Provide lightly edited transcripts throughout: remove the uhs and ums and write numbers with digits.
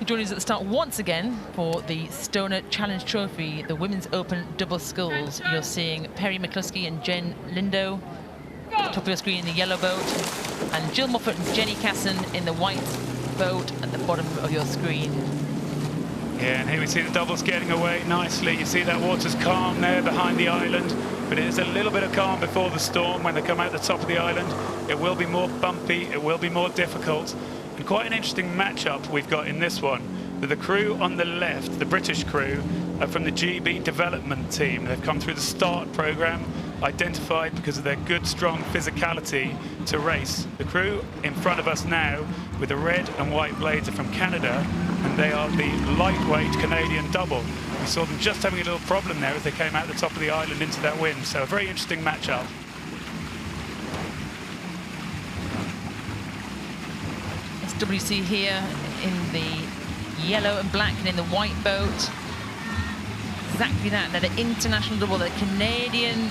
Joining us at the start once again for the Stonor Challenge Trophy, the Women's Open Double Sculls. You're seeing Perry Mccluskey and Jen Lindo, top of your screen in the yellow boat, and Jill Moffatt and Jenny Casson in the white boat at the bottom of your screen. Yeah, and here we see the doubles getting away nicely. You see that water's calm there behind the island, but it is a little bit of calm before the storm. When they come out the top of the island, it will be more bumpy, it will be more difficult. And quite an interesting matchup we've got in this one. With the crew on the left, the British crew, are from the GB development team. They've come through the START programme, identified because of their good, strong physicality to race. The crew in front of us now with the red and white blades are from Canada, and they are the lightweight Canadian double. We saw them just having a little problem there as they came out the top of the island into that wind. So a very interesting matchup. SWC here in the yellow and black and in the white boat. Exactly that. They're the international double, they're Canadian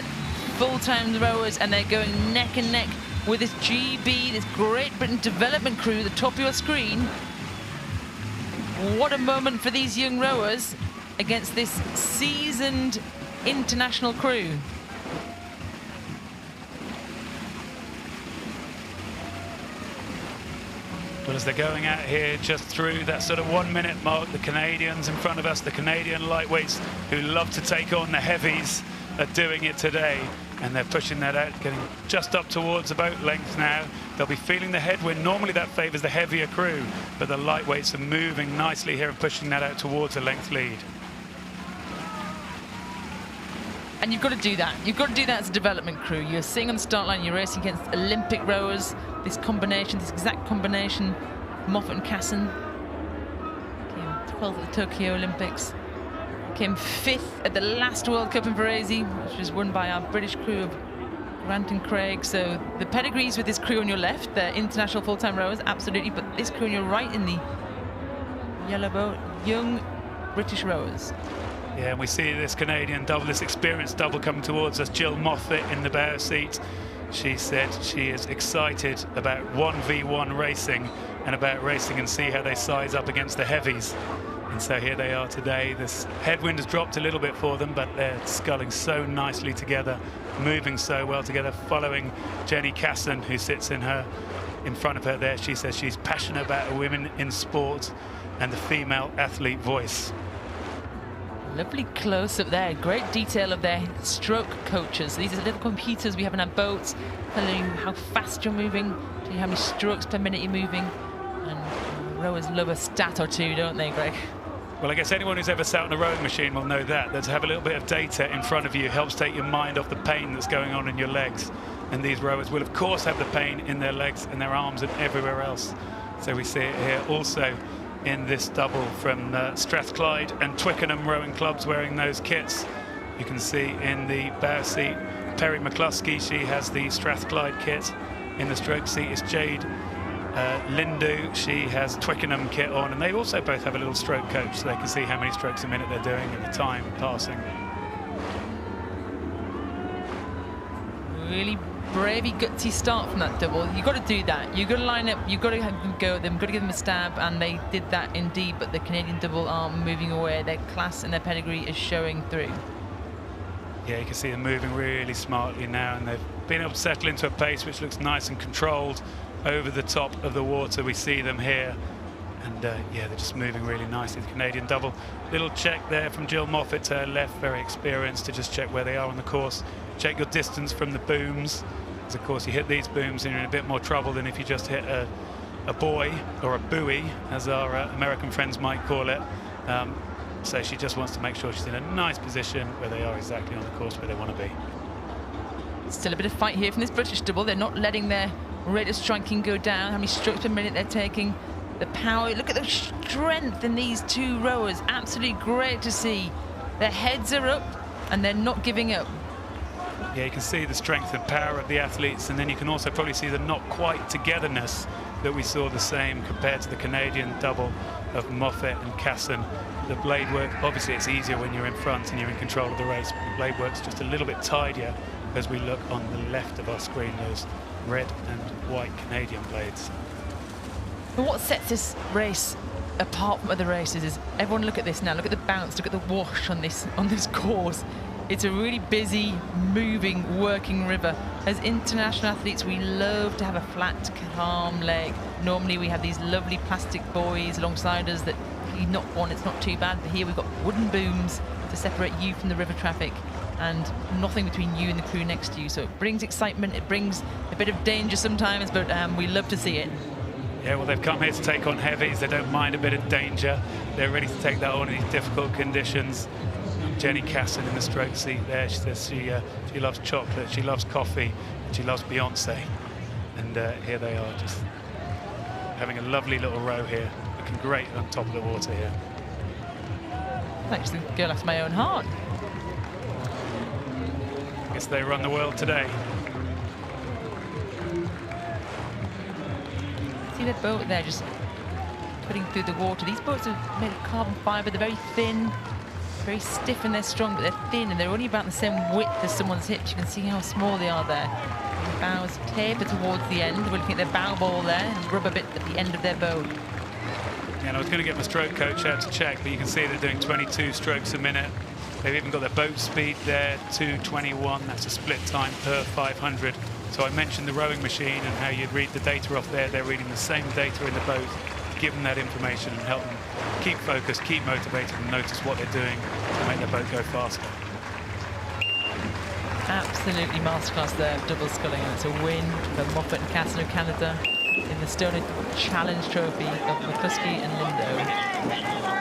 full-time rowers, and they're going neck and neck with this GB, this Great Britain development crew, the top of your screen. What a moment for these young rowers against this seasoned international crew. Well, as they're going out here just through that sort of 1 minute mark, the Canadians in front of us, the Canadian lightweights who love to take on the heavies, are doing it today. And they're pushing that out, getting just up towards the boat length now. They'll be feeling the headwind. Normally that favours the heavier crew, but the lightweights are moving nicely here and pushing that out towards a length lead. And you've got to do that. You've got to do that as a development crew. You're sitting on the start line, you're racing against Olympic rowers. This combination, this exact combination, Moffatt and Casson, came 12th at the Tokyo Olympics, came 5th at the last World Cup in Varese, which was won by our British crew of Grant and Craig. So the pedigrees with this crew on your left, they're international full-time rowers, absolutely, but this crew on your right in the yellow boat, young British rowers. Yeah, and we see this Canadian double, this experienced double coming towards us. Jill Moffatt in the bow seat. She said she is excited about 1v1 racing and about racing and see how they size up against the heavies. And so here they are today. This headwind has dropped a little bit for them, but they're sculling so nicely together, moving so well together, following Jenny Casson, who sits in front of her there. She says she's passionate about women in sport and the female athlete voice. Lovely close-up there, great detail of their stroke coaches. These are little computers we have in our boats telling you how fast you're moving, telling you how many strokes per minute you're moving. And rowers love a stat or two, don't they, Greg? Well, I guess anyone who's ever sat on a rowing machine will know that to have a little bit of data in front of you helps take your mind off the pain that's going on in your legs. And these rowers will, of course, have the pain in their legs and their arms and everywhere else. So we see it here also in this double from Strathclyde and Twickenham rowing clubs wearing those kits. You can see in the bow seat Perry Mccluskey, she has the Strathclyde kit. In the stroke seat is Jade Lindo, she has Twickenham kit on, and they also both have a little stroke coach so they can see how many strokes a minute they're doing and the time passing. Really bravey, gutsy start from that double. You've got to do that. You've got to line up, you've got to have them go at them, got to give them a stab, and they did that indeed, but the Canadian double are moving away. Their class and their pedigree is showing through. Yeah, you can see them moving really smartly now, and they've been able to settle into a pace which looks nice and controlled over the top of the water. We see them here, and yeah, they're just moving really nicely. The Canadian double, little check there from Jill Moffatt to her left, very experienced, to just check where they are on the course. Check your distance from the booms, because of course you hit these booms and you're in a bit more trouble than if you just hit a buoy or a buoy, as our American friends might call it. So she just wants to make sure she's in a nice position where they are exactly on the course where they want to be. Still a bit of fight here from this British double. They're not letting their rate of striking go down. How many strokes per minute they're taking. The power, look at the strength in these two rowers. Absolutely great to see. Their heads are up and they're not giving up. Yeah, you can see the strength and power of the athletes, and then you can also probably see the not quite togetherness that we saw the same compared to the Canadian double of Moffatt and Casson. The blade work, obviously it's easier when you're in front and you're in control of the race, but the blade work's just a little bit tidier as we look on the left of our screen, those red and white Canadian blades. But what sets this race apart from other races is everyone look at this now. Look at the bounce. Look at the wash on this course. It's a really busy, moving, working river. As international athletes, we love to have a flat, calm lake. Normally, we have these lovely plastic buoys alongside us that you knock on, it's not too bad. But here we've got wooden booms to separate you from the river traffic, and nothing between you and the crew next to you. So it brings excitement. It brings a bit of danger sometimes, but we love to see it. Yeah, well, they've come here to take on heavies. They don't mind a bit of danger. They're ready to take that on in these difficult conditions. Jenny Casson in the stroke seat there. She says she loves chocolate, she loves coffee, and she loves Beyonce. And here they are, just having a lovely little row here, looking great on top of the water here. Thanks to the girl after my own heart. I guess they run the world today. See that boat there just putting through the water. These boats are made of carbon fibre. They're very thin, very stiff, and they're strong, but they're thin, and they're only about the same width as someone's hips. You can see how small they are there. The bows taper towards the end. We're looking at their bow ball there, and rubber bit at the end of their boat. Yeah, and I was going to get my stroke coach out to check, but you can see they're doing 22 strokes a minute. They've even got their boat speed there, 2:21. That's a split time per 500. So I mentioned the rowing machine and how you'd read the data off there. They're reading the same data in the boat, give them that information and help them keep focused, keep motivated, and notice what they're doing to make their boat go faster. Absolutely masterclass there, double sculling, and it's a win for Moffatt and Casson of Canada in the Stonor Challenge Trophy of Mccluskey and Lindo.